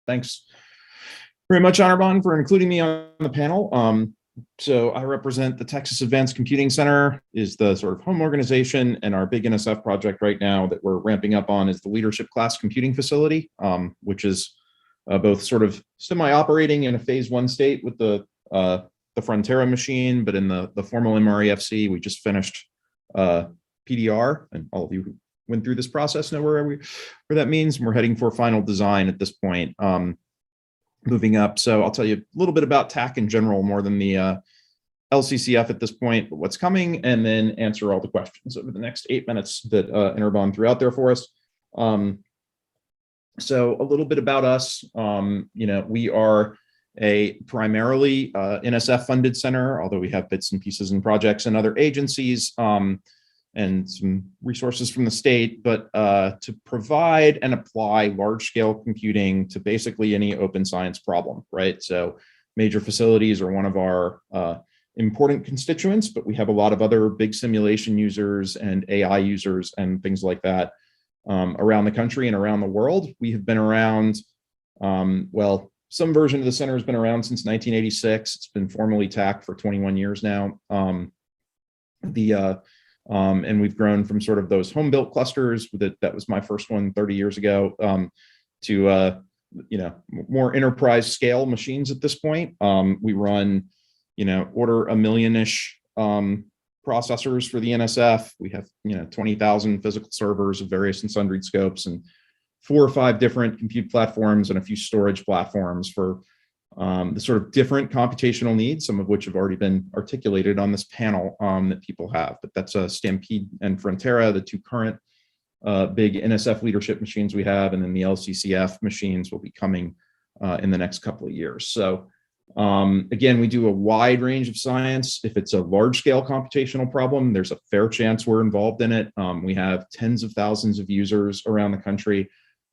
Thanks very much, Anirban, for including me on the panel. So I represent the Texas Advanced Computing Center, is the sort of home organization, and our big NSF project right now that we're ramping up on is the Leadership Class Computing Facility, which is both sort of semi-operating in a phase 1 state with the Frontera machine, but in the formal MREFC, we just finished PDR, and all of you who went through this process know where that means. We're heading for final design at this point. Moving up, so I'll tell you a little bit about TACC in general, more than the LCCF at this point, but what's coming, and then answer all the questions over the next 8 minutes that Anirban threw out there for us. So a little bit about us. We are a primarily NSF funded center, although we have bits and pieces and projects in other agencies and some resources from the state, but to provide and apply large scale computing to basically any open science problem, right? So major facilities are one of our important constituents, but we have a lot of other big simulation users and AI users and things like that around the country and around the world. We have been around, well, some version of the center has been around since 1986. It's been formally TACC for 21 years now. And we've grown from sort of those home-built clusters, that was my first one 30 years ago, to more enterprise scale machines at this point. We run, order a million-ish processors for the NSF. We have 20,000 physical servers of various and sundry scopes, and 4 or 5 different compute platforms and a few storage platforms for the sort of different computational needs, some of which have already been articulated on this panel that people have. But that's Stampede and Frontera, the 2 current big NSF leadership machines we have, and then the LCCF machines will be coming in the next couple of years. So again, we do a wide range of science. If it's a large-scale computational problem, there's a fair chance we're involved in it. We have tens of thousands of users around the country.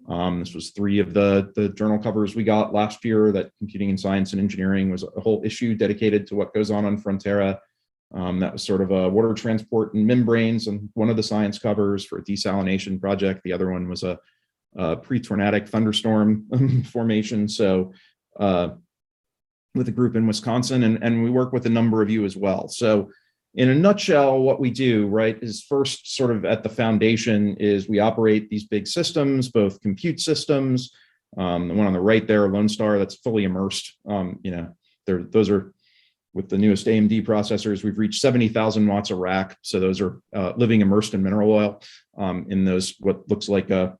This was 3 of the journal covers we got last year, that computing and science and engineering was a whole issue dedicated to what goes on Frontera. That was sort of a water transport and membranes, and one of the science covers for a desalination project. The other one was a pre-tornadic thunderstorm formation. So with a group in Wisconsin, and we work with a number of you as well. So in a nutshell, what we do, right, is first sort of at the foundation is we operate these big systems, both compute systems. The one on the right there, Lone Star, that's fully immersed. Those are with the newest AMD processors. We've reached 70,000 watts a rack. So those are living immersed in mineral oil in those, what looks like in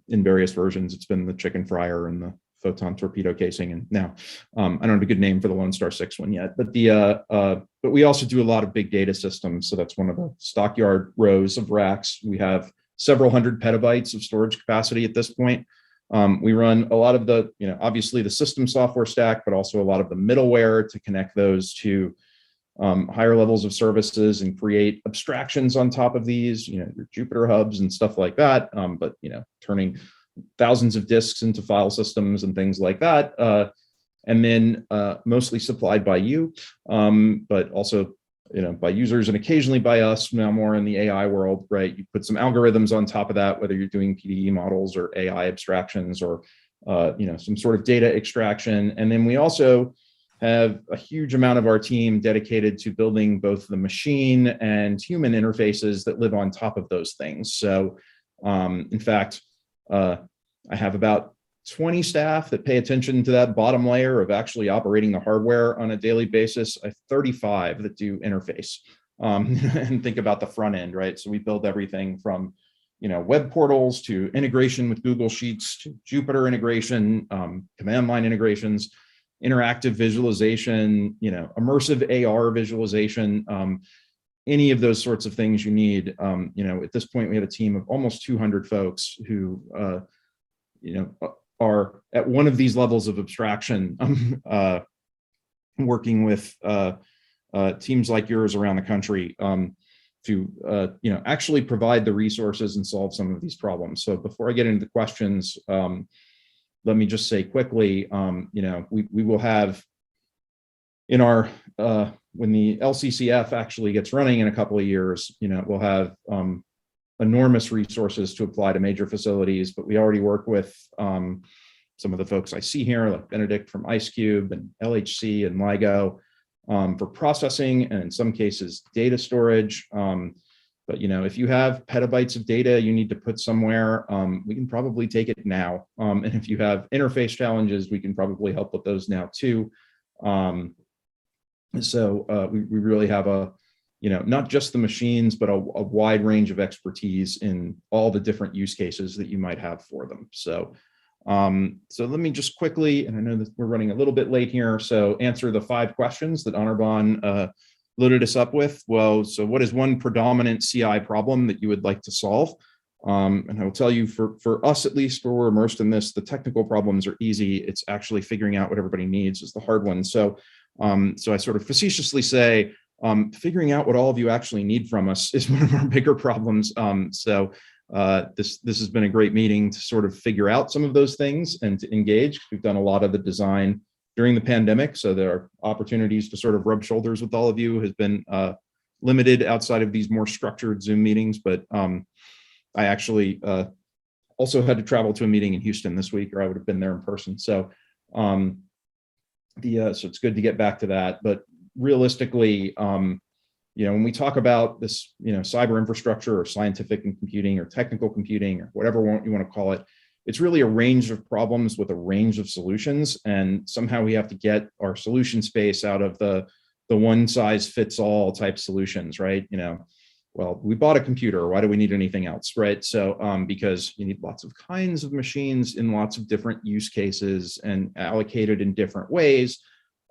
various versions. It's been the chicken fryer and the photon torpedo casing, and now I don't have a good name for the Lone Star 6 one yet, but but we also do a lot of big data systems. So that's one of the stockyard rows of racks. We have several hundred petabytes of storage capacity at this point. We run a lot of the, obviously the system software stack, but also a lot of the middleware to connect those to higher levels of services and create abstractions on top of these, your Jupyter hubs and stuff like that. But turning thousands of disks into file systems and things like that, and then mostly supplied by you, but also by users and occasionally by us now more in the AI world, right? You put some algorithms on top of that, whether you're doing PDE models or AI abstractions or some sort of data extraction. And then we also have a huge amount of our team dedicated to building both the machine and human interfaces that live on top of those things. So in fact, I have about 20 staff that pay attention to that bottom layer of actually operating the hardware on a daily basis. I have 35 that do interface and think about the front end, right? So we build everything from web portals to integration with Google Sheets to Jupyter integration, command line integrations, interactive visualization, immersive AR visualization, any of those sorts of things you need. At this point, we have a team of almost 200 folks who, are at one of these levels of abstraction, working with teams like yours around the country to, actually provide the resources and solve some of these problems. So before I get into the questions, let me just say quickly, we will have in our when the LCCF actually gets running in a couple of years, we'll have enormous resources to apply to major facilities, but we already work with some of the folks I see here, like Benedict from IceCube and LHC and LIGO, for processing, and in some cases data storage. But if you have petabytes of data you need to put somewhere, we can probably take it now. And if you have interface challenges, we can probably help with those now too. So we really have not just the machines, but a wide range of expertise in all the different use cases that you might have for them. So let me just quickly, and I know that we're running a little bit late here, so answer the 5 questions that Anirban loaded us up with. Well, so what is one predominant CI problem that you would like to solve? And I will tell you, for us at least, where we're immersed in this, the technical problems are easy. It's actually figuring out what everybody needs is the hard one. So I sort of facetiously say, figuring out what all of you actually need from us is one of our bigger problems. This has been a great meeting to sort of figure out some of those things and to engage. We've done a lot of the design during the pandemic, so there are opportunities to sort of rub shoulders with all of you has been limited outside of these more structured Zoom meetings. But I actually also had to travel to a meeting in Houston this week, or I would have been there in person. So so it's good to get back to that. But realistically, when we talk about this, cyber infrastructure or scientific and computing or technical computing or whatever you want to call it, it's really a range of problems with a range of solutions. And somehow we have to get our solution space out of the one size fits all type solutions, right? Well, we bought a computer. Why do we need anything else, right? So because you need lots of kinds of machines in lots of different use cases and allocated in different ways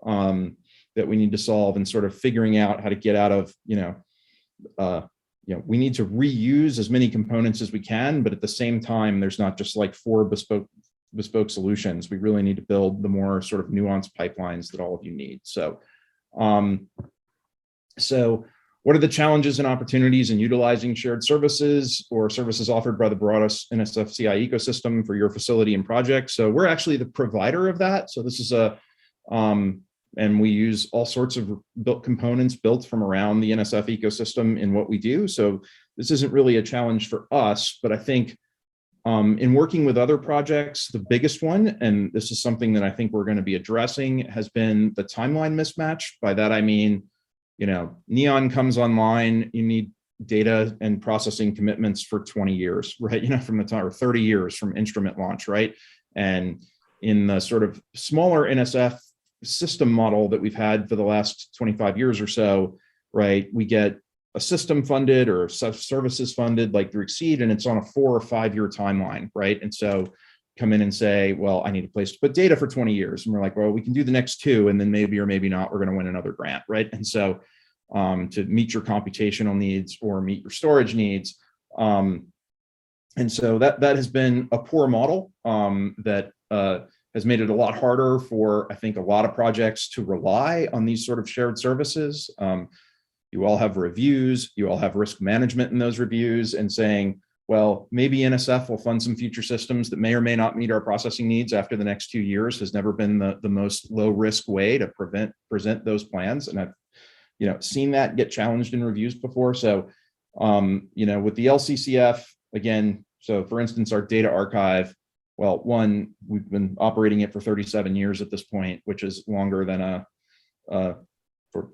that we need to solve, and sort of figuring out how to get out of, we need to reuse as many components as we can, but at the same time, there's not just like 4 bespoke solutions. We really need to build the more sort of nuanced pipelines that all of you need. So, what are the challenges and opportunities in utilizing shared services or services offered by the broadest NSF CI ecosystem for your facility and project? So we're actually the provider of that. So this is and we use all sorts of components built from around the NSF ecosystem in what we do. So this isn't really a challenge for us, but I think in working with other projects, the biggest one, and this is something that I think we're going to be addressing, has been the timeline mismatch. By that, I mean, Neon comes online, you need data and processing commitments for 20 years, right? From the time, or 30 years from instrument launch, right? And in the sort of smaller NSF system model that we've had for the last 25 years or so, right? We get a system funded or services funded like through Exceed, and it's on a 4 or 5 year timeline, right? And so come in and say, well, I need a place to put data for 20 years. And we're like, well, we can do the next 2, and then maybe or maybe not, we're going to win another grant, right? And so to meet your computational needs or meet your storage needs. And so that has been a poor model that has made it a lot harder for, I think, a lot of projects to rely on these sort of shared services. You all have reviews, you all have risk management in those reviews, and saying, well, maybe NSF will fund some future systems that may or may not meet our processing needs after the next 2 years has never been the most low risk way to present those plans. And I've seen that get challenged in reviews before. So with the LCCF, again, so for instance, our data archive, well, one, we've been operating it for 37 years at this point, which is longer than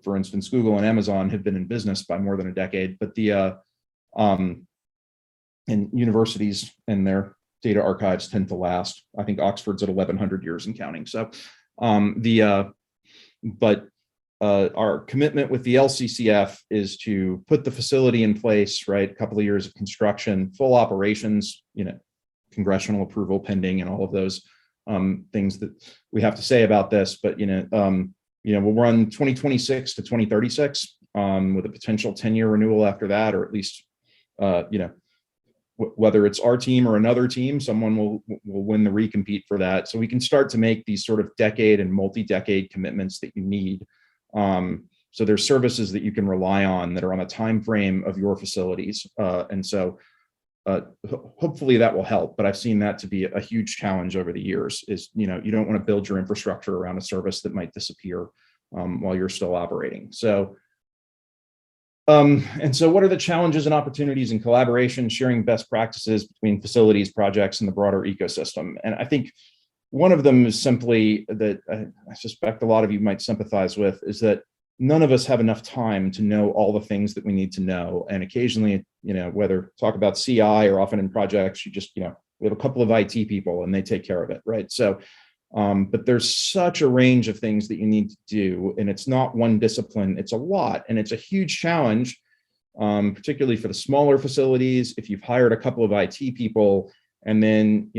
for instance, Google and Amazon have been in business by more than a decade. But and universities and their data archives tend to last. I think Oxford's at 1,100 years and counting. So our commitment with the LCCF is to put the facility in place, right? A couple of years of construction, full operations, congressional approval pending, and all of those things that we have to say about this. But we'll run 2026 to 2036 with a potential 10-year renewal after that, or at least whether it's our team or another team, someone will win the recompete for that. So we can start to make these sort of decade and multi-decade commitments that you need. So there's services that you can rely on that are on a time frame of your facilities, and so hopefully that will help. But I've seen that to be a huge challenge over the years. Is you don't want to build your infrastructure around a service that might disappear while you're still operating. So. And so what are the challenges and opportunities in collaboration, sharing best practices between facilities, projects, and the broader ecosystem? And I think One of them is simply that I suspect a lot of you might sympathize with, is that none of us have enough time to know all the things that we need to know. And occasionally, whether talk about CI or often in projects, you just, we have a couple of IT people and they take care of it, right? So, but there's such a range of things that you need to do, and it's not one discipline, it's a lot. And it's a huge challenge, particularly for the smaller facilities. If you've hired a couple of IT people and then,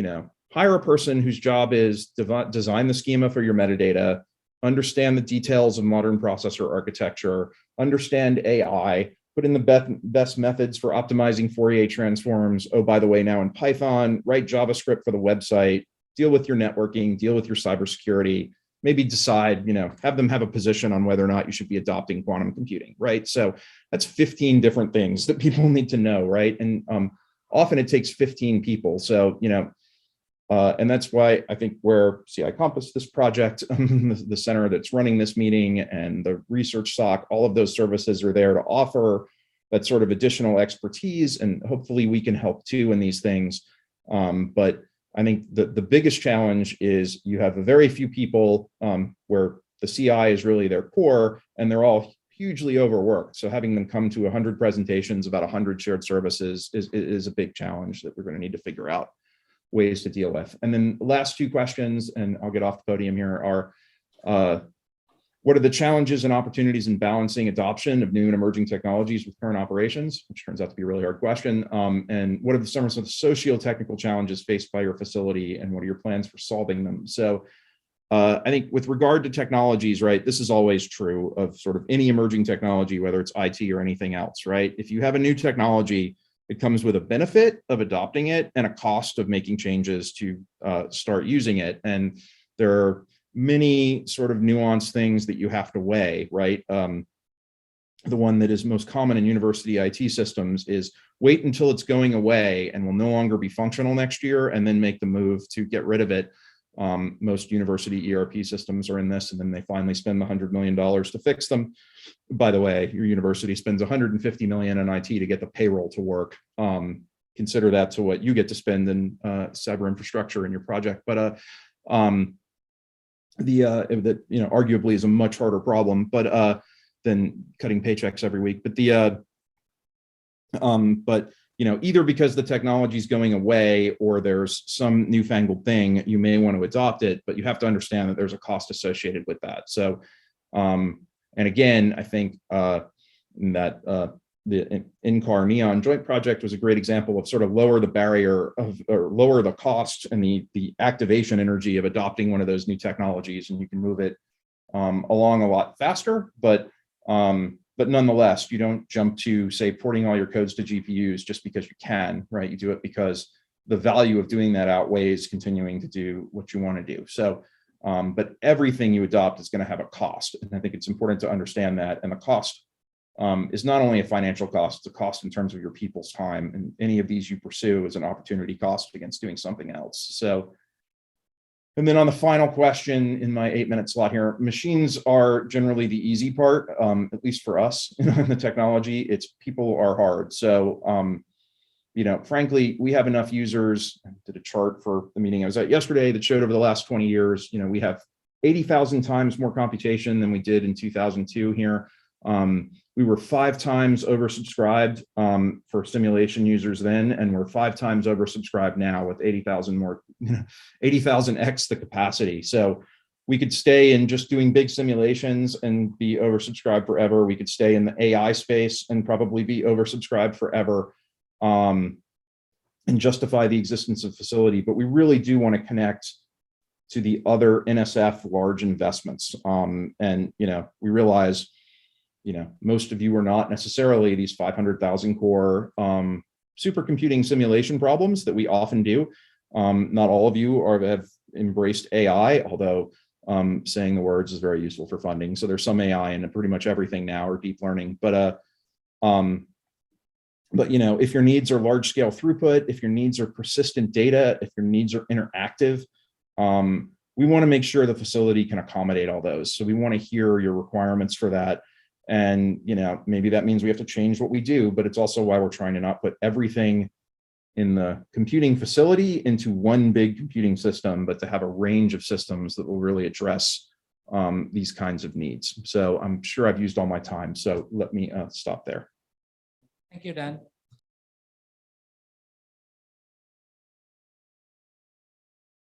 hire a person whose job is design the schema for your metadata, understand the details of modern processor architecture, understand AI, put in the best methods for optimizing Fourier transforms. Oh, by the way, now in Python, write JavaScript for the website, deal with your networking, deal with your cybersecurity, maybe decide, have them have a position on whether or not you should be adopting quantum computing, right? So that's 15 different things that people need to know, right? And often it takes 15 people. So, and that's why I think where CI Compass, this project, the center that's running this meeting, and the research SOC, all of those services are there to offer that sort of additional expertise, and hopefully we can help too in these things. But I think the biggest challenge is you have a very few people where the CI is really their core, and they're all hugely overworked. So having them come to 100 presentations about 100 shared services is a big challenge that we're going to need to figure out ways to deal with. And then the last two questions, and I'll get off the podium here, are what are the challenges and opportunities in balancing adoption of new and emerging technologies with current operations, which turns out to be a really hard question. And what are some of the socio-technical challenges faced by your facility, and what are your plans for solving them? So I think with regard to technologies, right, this is always true of sort of any emerging technology, whether it's IT or anything else, right? If you have a new technology, it comes with a benefit of adopting it and a cost of making changes to start using it. And there are many sort of nuanced things that you have to weigh, right? The one that is most common in university IT systems is wait until it's going away and will no longer be functional next year, and then make the move to get rid of it. Most university ERP systems are in this, and then they finally spend the $100 million to fix them. By the way, your university spends $150 million in IT to get the payroll to work. Consider that to what you get to spend in cyber infrastructure in your project. But that arguably is a much harder problem, but than cutting paychecks every week. But either because the technology is going away or there's some newfangled thing, you may want to adopt it, but you have to understand that there's a cost associated with that. So, and again, I think that the in-car Neon joint project was a great example of sort of lower the barrier of, or lower the cost and the activation energy of adopting one of those new technologies, and you can move it along a lot faster, but nonetheless, you don't jump to, say, porting all your codes to GPUs just because you can, right? You do it because the value of doing that outweighs continuing to do what you want to do. So, but everything you adopt is going to have a cost. And I think it's important to understand that. And the cost is not only a financial cost, it's a cost in terms of your people's time. And any of these you pursue is an opportunity cost against doing something else. So, and then on the final question in my 8-minute slot here, machines are generally the easy part, at least for us in the technology. It's people are hard. So, frankly, we have enough users. I did a chart for the meeting I was at yesterday that showed over the last 20 years, we have 80,000 times more computation than we did in 2002 here. We were 5 times oversubscribed for simulation users then, and we're 5 times oversubscribed now with 80,000 more, 80,000x the capacity. So we could stay in just doing big simulations and be oversubscribed forever. We could stay in the AI space and probably be oversubscribed forever and justify the existence of facility. But we really do want to connect to the other NSF large investments. And, we realize, most of you are not necessarily these 500,000 core supercomputing simulation problems that we often do. Not all of you have embraced AI, although saying the words is very useful for funding. So there's some AI in pretty much everything now, or deep learning. But if your needs are large scale throughput, if your needs are persistent data, if your needs are interactive, we want to make sure the facility can accommodate all those. So we want to hear your requirements for that. And, maybe that means we have to change what we do, but it's also why we're trying to not put everything in the computing facility into one big computing system, but to have a range of systems that will really address these kinds of needs. So I'm sure I've used all my time. So let me stop there. Thank you, Dan.